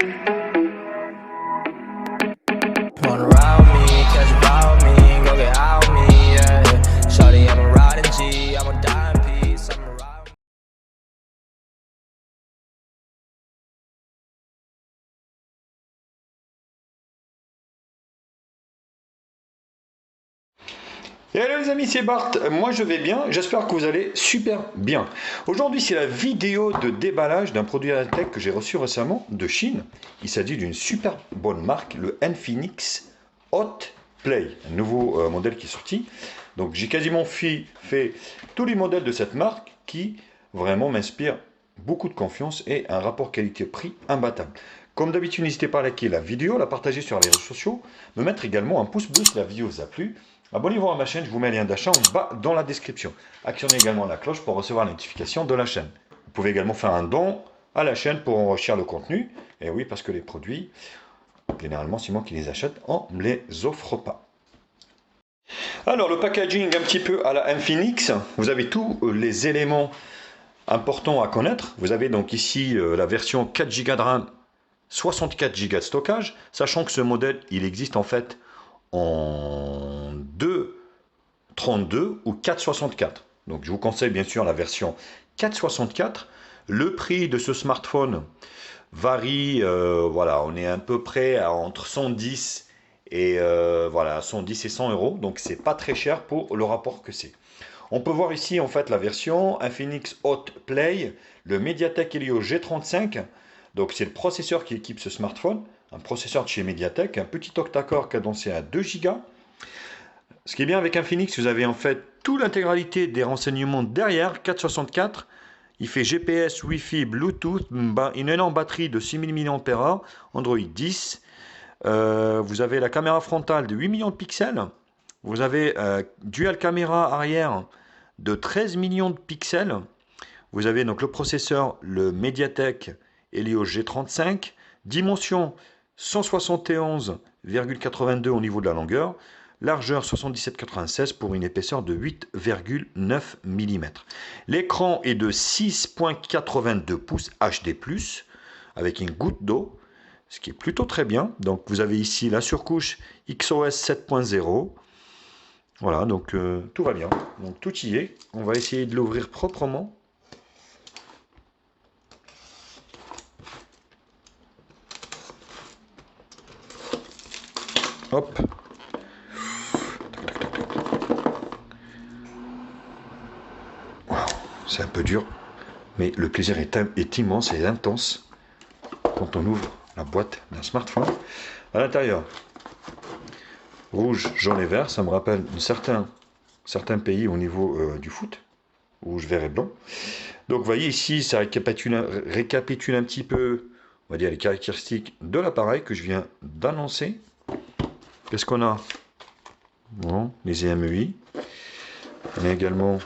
Wanna ride me, catch a vibe with me, go get out with me, yeah. Shawty, I'm a riding G, I'm a dying piece, I'm a ride. Et allô les amis, c'est Bart, moi je vais bien, j'espère que vous allez super bien. Aujourd'hui c'est la vidéo de déballage d'un produit à la tech que j'ai reçu récemment de Chine. Il s'agit d'une super bonne marque, le Infinix Hot Play, un nouveau modèle qui est sorti. Donc j'ai quasiment fait tous les modèles de cette marque qui vraiment m'inspirent beaucoup de confiance et un rapport qualité-prix imbattable. Comme d'habitude, n'hésitez pas à liker la vidéo, la partager sur les réseaux sociaux, me mettre également un pouce bleu si la vidéo vous a plu. Abonnez-vous à ma chaîne, je vous mets un lien d'achat en bas dans la description. Actionnez également la cloche pour recevoir la notification de la chaîne. Vous pouvez également faire un don à la chaîne pour enrichir le contenu. Et oui, parce que les produits, généralement, c'est moi qui les achète, on ne les offre pas. Alors, le packaging un petit peu à la Infinix. Vous avez tous les éléments importants à connaître. Vous avez donc ici la version 4 Go de RAM, 64 Go de stockage, sachant que ce modèle, il existe en fait en 2.32 ou 4.64. Donc je vous conseille bien sûr la version 4.64. Le prix de ce smartphone varie, voilà, on est à peu près entre 110 et voilà, 110 et 100 euros. Donc c'est pas très cher pour le rapport que c'est. On peut voir ici en fait la version Infinix Hot Play, le MediaTek Helio G35. Donc c'est le processeur qui équipe ce smartphone, un processeur de chez MediaTek, un petit octa-core cadencé à 2 Go. Ce qui est bien avec Infinix, vous avez en fait toute l'intégralité des renseignements derrière, 464. Il fait GPS, Wi-Fi, Bluetooth, une énorme batterie de 6000 mAh, Android 10. Vous avez la caméra frontale de 8 millions de pixels. Vous avez dual caméra arrière de 13 millions de pixels. Vous avez donc le processeur, le MediaTek Helio G35, dimension 171,82 au niveau de la longueur, largeur 77,96 pour une épaisseur de 8,9 mm. L'écran est de 6,82 pouces HD+, avec une goutte d'eau, ce qui est plutôt très bien. Donc vous avez ici la surcouche XOS 7.0. Voilà, donc tout va bien. Donc tout y est. On va essayer de l'ouvrir proprement. Hop. Wow, c'est un peu dur, mais le plaisir est immense et intense quand on ouvre la boîte d'un smartphone. À l'intérieur, rouge, jaune et vert, ça me rappelle certains pays au niveau du foot, rouge, vert et blanc. Donc vous voyez ici, ça récapitule un petit peu, on va dire, les caractéristiques de l'appareil que je viens d'annoncer. Qu'est-ce qu'on a? Bon, les EMUI. On a également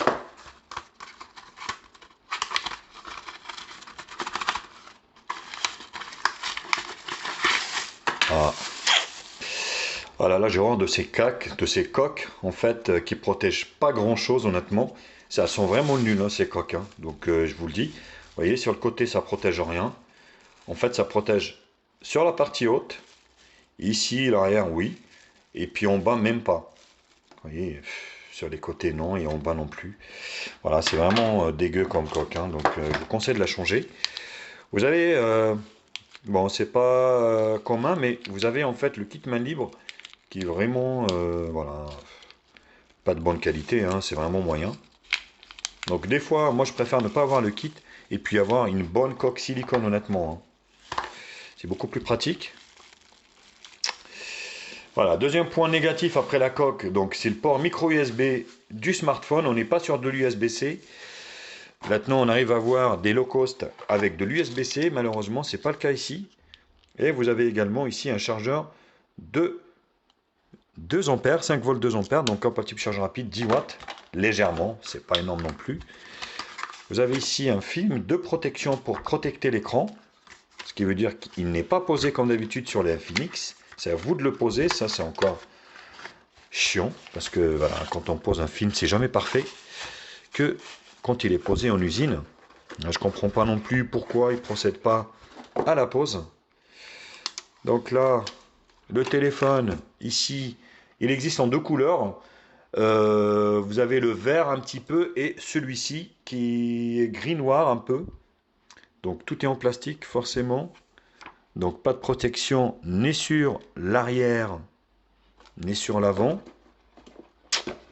voilà, là j'ai horreur de ces coques en fait qui protègent pas grand chose honnêtement. Ça sont vraiment nuls hein, ces coques. Hein. Donc je vous le dis. Vous voyez sur le côté ça protège rien. En fait ça protège sur la partie haute. Ici l'arrière oui. Et puis en bas même pas. Vous voyez, sur les côtés non et en bas non plus. Voilà, c'est vraiment dégueu comme coque. Hein, donc je vous conseille de la changer. Vous avez, bon c'est pas commun, mais vous avez en fait le kit main libre qui est vraiment, voilà, pas de bonne qualité, hein, c'est vraiment moyen. Donc des fois, moi je préfère ne pas avoir le kit et puis avoir une bonne coque silicone honnêtement. Hein. C'est beaucoup plus pratique. Voilà, deuxième point négatif après la coque, donc c'est le port micro USB du smartphone. On n'est pas sur de l'USB-C. Maintenant, on arrive à voir des low cost avec de l'USB-C. Malheureusement, c'est pas le cas ici. Et vous avez également ici un chargeur de 2 ampères, 5 volts 2 ampères, donc compatible charge rapide 10 watts, légèrement, c'est pas énorme non plus. Vous avez ici un film de protection pour protecter l'écran, ce qui veut dire qu'il n'est pas posé comme d'habitude sur les Infinix. C'est à vous de le poser, ça c'est encore chiant, parce que voilà, quand on pose un film, c'est jamais parfait que quand il est posé en usine. Je comprends pas non plus pourquoi il ne procède pas à la pose. Donc là, le téléphone, ici, il existe en deux couleurs. Vous avez le vert un petit peu et celui-ci qui est gris-noir un peu. Donc tout est en plastique forcément. Donc pas de protection ni sur l'arrière ni sur l'avant.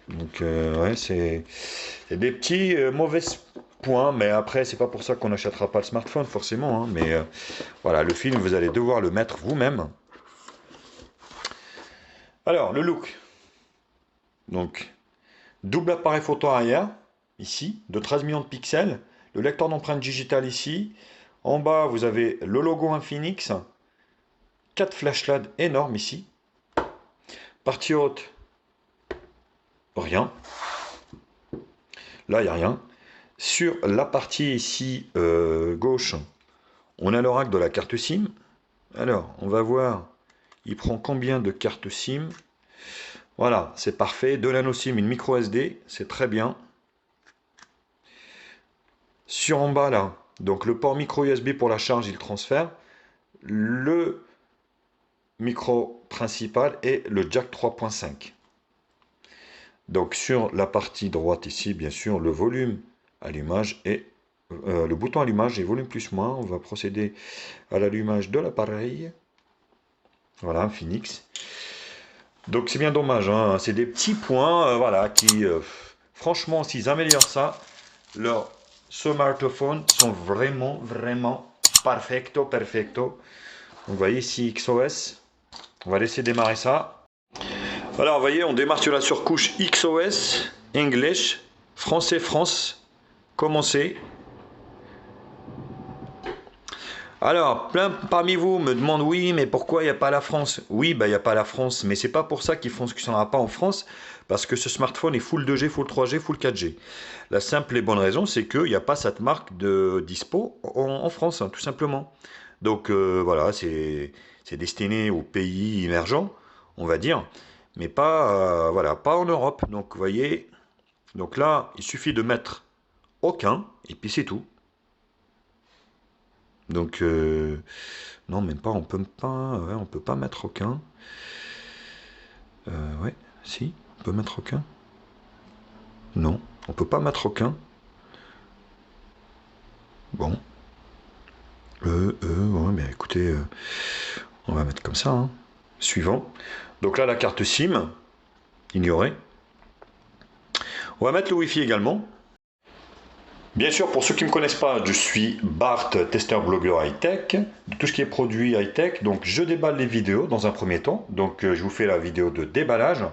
Donc ouais, c'est des petits mauvais points, mais après c'est pas pour ça qu'on n'achètera pas le smartphone forcément, hein, mais voilà, le film vous allez devoir le mettre vous-même. Alors le look, donc double appareil photo arrière, ici, de 13 millions de pixels, le lecteur d'empreintes digitales ici, en bas vous avez le logo Infinix, 4 flash LED énormes ici, partie haute, rien. Là, il n'y a rien. Sur la partie ici gauche, on a le rack de la carte SIM. Alors, on va voir, il prend combien de cartes SIM. Voilà, c'est parfait. De l'anneau SIM, une micro SD, c'est très bien. Sur en bas, là, donc le port micro USB pour la charge, il transfère. Le micro principal et le jack 3.5. Donc sur la partie droite ici, bien sûr, le volume allumage et le bouton allumage et volume plus moins. On va procéder à l'allumage de l'appareil. Voilà, Infinix. Donc c'est bien dommage, hein. C'est des petits points, voilà, qui, franchement, s'ils améliorent ça, leurs smartphones sont vraiment, vraiment perfecto. Donc vous voyez ici XOS. On va laisser démarrer ça. Alors, vous voyez, on démarre sur la surcouche XOS, English, français, France, commencer. Alors, plein parmi vous me demandent, oui, mais pourquoi il n'y a pas la France? Oui, il n'y a pas la France, mais c'est pas pour ça qu'ils font ce qu'il n'y en aura pas en France, parce que ce smartphone est full 2G, full 3G, full 4G. La simple et bonne raison, c'est qu'il n'y a pas cette marque de dispo en France, hein, tout simplement. Donc, voilà, c'est destiné aux pays émergents, on va dire. Mais pas, voilà, pas en Europe. Donc, vous voyez, donc là, il suffit de mettre aucun, et puis c'est tout. Donc, non, même pas, on peut pas, ouais, on peut pas mettre aucun. Ouais, si, on peut mettre aucun. Non, on peut pas mettre aucun. Bon. Ouais, mais écoutez, on va mettre comme ça, hein. Suivant. Donc là, la carte SIM, ignorée. On va mettre le Wi-Fi également. Bien sûr, pour ceux qui ne me connaissent pas, je suis Bart, testeur blogueur high-tech, de tout ce qui est produit high-tech. Donc je déballe les vidéos dans un premier temps. Donc je vous fais la vidéo de déballage.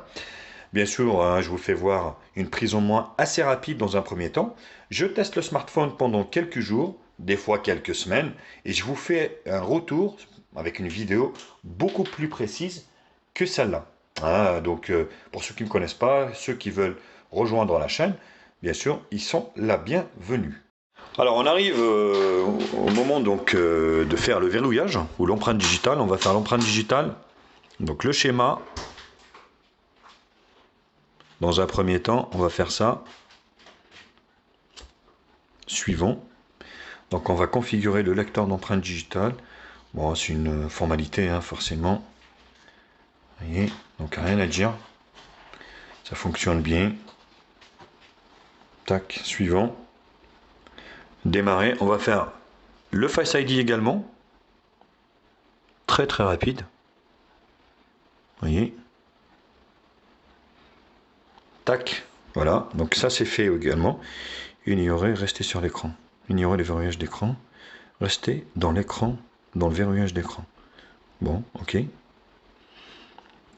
Bien sûr, hein, je vous fais voir une prise en main assez rapide dans un premier temps. Je teste le smartphone pendant quelques jours, des fois quelques semaines, et je vous fais un retour avec une vidéo beaucoup plus précise que celle-là. Hein, donc pour ceux qui ne me connaissent pas, ceux qui veulent rejoindre la chaîne, bien sûr, ils sont la bienvenue. Alors on arrive au moment donc de faire le verrouillage ou l'empreinte digitale. On va faire l'empreinte digitale. Donc le schéma. Dans un premier temps, on va faire ça. Suivant. Donc on va configurer le lecteur d'empreinte digitale. Bon, c'est une formalité, hein, forcément. Vous voyez, donc rien à dire. Ça fonctionne bien. Tac, suivant. Démarrer. On va faire le Face ID également. Très très rapide. Vous voyez. Tac. Voilà. Donc ça c'est fait également. Ignorer, rester sur l'écran. Ignorer les verrouillages d'écran. Rester dans l'écran, dans le verrouillage d'écran. Bon, ok.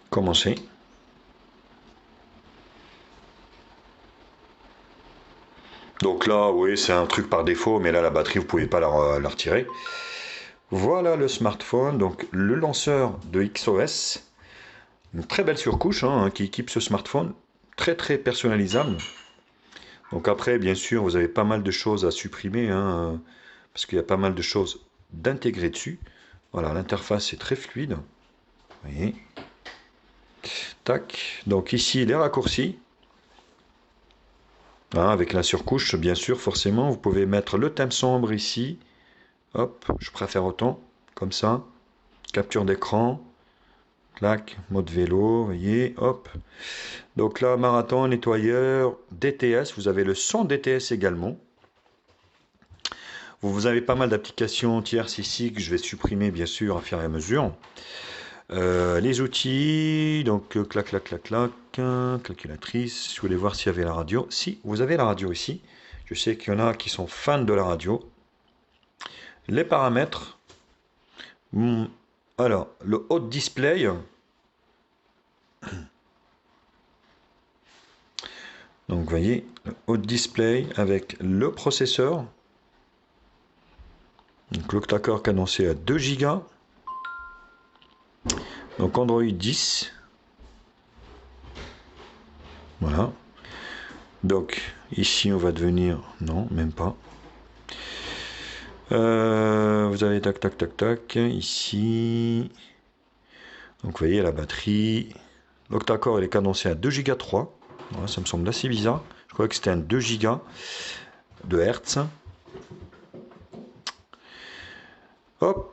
Commencer. Donc là, oui, c'est un truc par défaut, mais là, la batterie, vous ne pouvez pas la retirer. Voilà le smartphone, donc le lanceur de XOS. Une très belle surcouche, hein, qui équipe ce smartphone. Très, très personnalisable. Donc après, bien sûr, vous avez pas mal de choses à supprimer, hein, parce qu'il y a pas mal de choses d'intégrer dessus. Voilà, l'interface est très fluide. Vous voyez. Tac. Donc ici, les raccourcis. Hein, avec la surcouche, bien sûr, forcément, vous pouvez mettre le thème sombre ici. Hop, je préfère autant, comme ça. capture d'écran, clac, mode vélo, vous voyez, hop. Donc là, marathon, nettoyeur, DTS, vous avez le son DTS également. Vous avez pas mal d'applications tierces ici que je vais supprimer bien sûr à fur et à mesure. Les outils, donc clac, clac, clac, clac, calculatrice. Je voulais voir s'il y avait la radio. Si, vous avez la radio ici. Je sais qu'il y en a qui sont fans de la radio. Les paramètres. Alors, le haut display. Donc, vous voyez, le haut display avec le processeur. Donc, l'octa-core cadencé à 2 Go. Donc, Android 10. Voilà. Donc, ici, on va devenir... Non, même pas. Vous avez tac, tac, tac, tac. Ici. Donc, vous voyez la batterie. L'octa-core, il est cadencé à 2 Go 3. Voilà, ça me semble assez bizarre. Je crois que c'était un 2 Go de Hertz. Hop.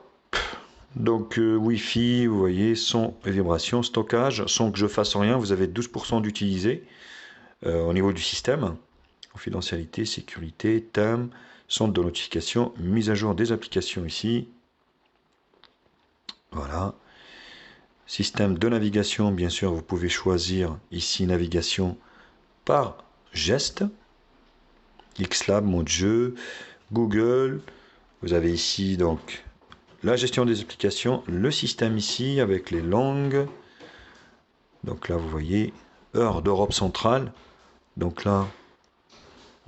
Donc, Wi-Fi, vous voyez, son et vibration, stockage, sans que je fasse rien, vous avez 12% d'utilisé au niveau du système. Confidentialité, sécurité, thème, centre de notification, mise à jour des applications ici. Voilà. Système de navigation, bien sûr, vous pouvez choisir ici navigation par geste. Xlab, mode jeu, Google. Vous avez ici donc la gestion des applications, le système ici avec les langues. Donc là, vous voyez, heure d'Europe centrale. Donc là,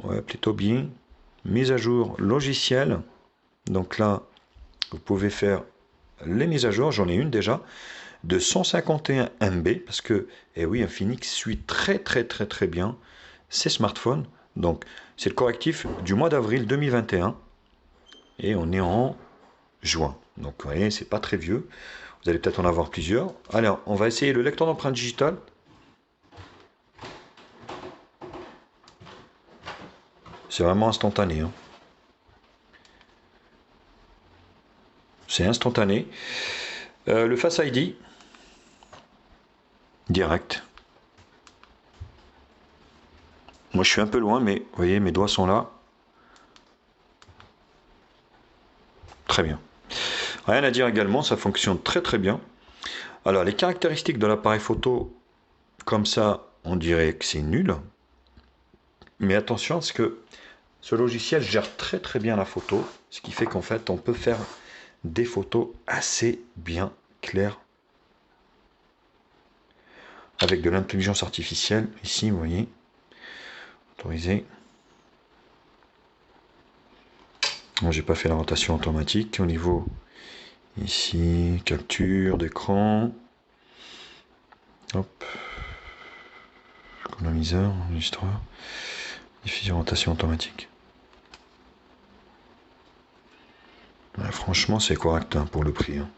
ouais, plutôt bien. Mise à jour logiciel. Donc là, vous pouvez faire les mises à jour. J'en ai une déjà de 151 MB parce que, eh oui, Infinix suit très bien ces smartphones. Donc, c'est le correctif du mois d'avril 2021 et on est en juin. Donc, vous voyez, c'est pas très vieux. Vous allez peut-être en avoir plusieurs. Alors, on va essayer le lecteur d'empreintes digitales. C'est vraiment instantané. Hein. C'est instantané. Le Face ID. Direct. Moi, je suis un peu loin, mais vous voyez, mes doigts sont là. Très bien. Rien à dire également, ça fonctionne très bien. Alors, les caractéristiques de l'appareil photo, comme ça, on dirait que c'est nul. Mais attention, parce que ce logiciel gère très bien la photo, ce qui fait qu'en fait, on peut faire des photos assez bien claires. Avec de l'intelligence artificielle, ici, vous voyez, autorisé. Bon, j'ai pas fait la rotation automatique. Au niveau, ici, capture d'écran. Hop. Économiseur, enregistreur. Diffusion rotation automatique. Ouais, franchement, c'est correct hein, pour le prix. Hein.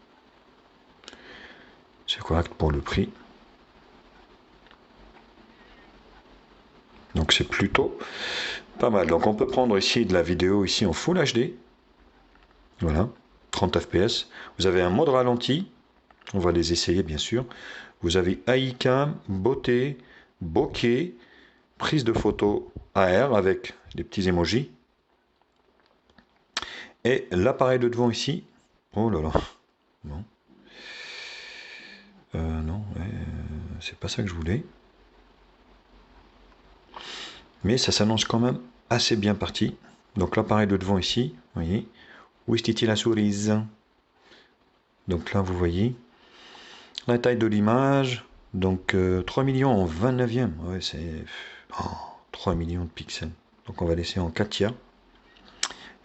C'est correct pour le prix. Donc c'est plutôt pas mal. Donc on peut prendre ici de la vidéo ici en Full HD. Voilà, 30 fps. Vous avez un mode ralenti. On va les essayer bien sûr. Vous avez AI-Cam, beauté, bokeh, prise de photo AR avec des petits emojis. Et l'appareil de devant ici. Oh là là. Bon. Non, c'est pas ça que je voulais. Mais ça s'annonce quand même assez bien parti. Donc l'appareil de devant ici, vous voyez. Où est la souris? Donc là, vous voyez. La taille de l'image. Donc 3 millions en 29e. Ouais, c'est 3 millions de pixels. Donc on va laisser en 4 tiers.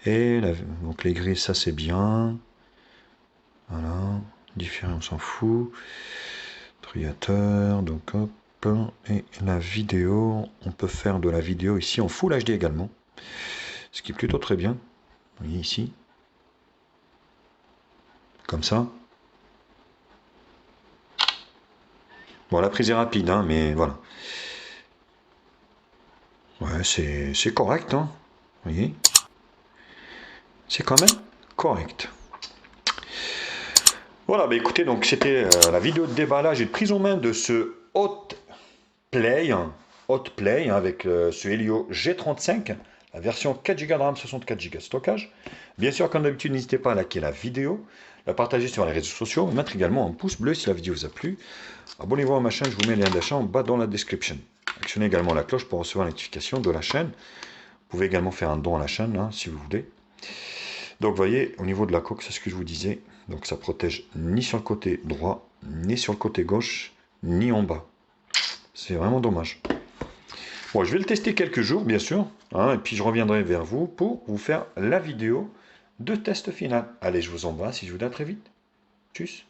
Et donc les grilles, ça c'est bien. Voilà. Différent, on s'en fout. Triateur, donc hop. Et la vidéo, on peut faire de la vidéo ici en Full HD également. Ce qui est plutôt très bien. Vous voyez ici. Comme ça. Bon, la prise est rapide, hein, mais voilà. Ouais, c'est correct, hein. Vous voyez. C'est quand même correct. Voilà, bah écoutez, donc c'était la vidéo de déballage et de prise en main de ce Hot Play avec ce Helio G35, la version 4 Go de RAM, 64 Go de stockage. Bien sûr, comme d'habitude, n'hésitez pas à liker la vidéo, la partager sur les réseaux sociaux, mettre également un pouce bleu si la vidéo vous a plu. Abonnez-vous à ma chaîne, je vous mets le lien d'achat en bas dans la description. Actionnez également la cloche pour recevoir la notification de la chaîne. Vous pouvez également faire un don à la chaîne hein, si vous voulez. Donc vous voyez, au niveau de la coque, c'est ce que je vous disais. Donc ça protège ni sur le côté droit, ni sur le côté gauche, ni en bas. C'est vraiment dommage. Bon, je vais le tester quelques jours, bien sûr. Hein, et puis je reviendrai vers vous pour vous faire la vidéo de test final. Allez, je vous embrasse et je vous dis à très vite. Tchuss.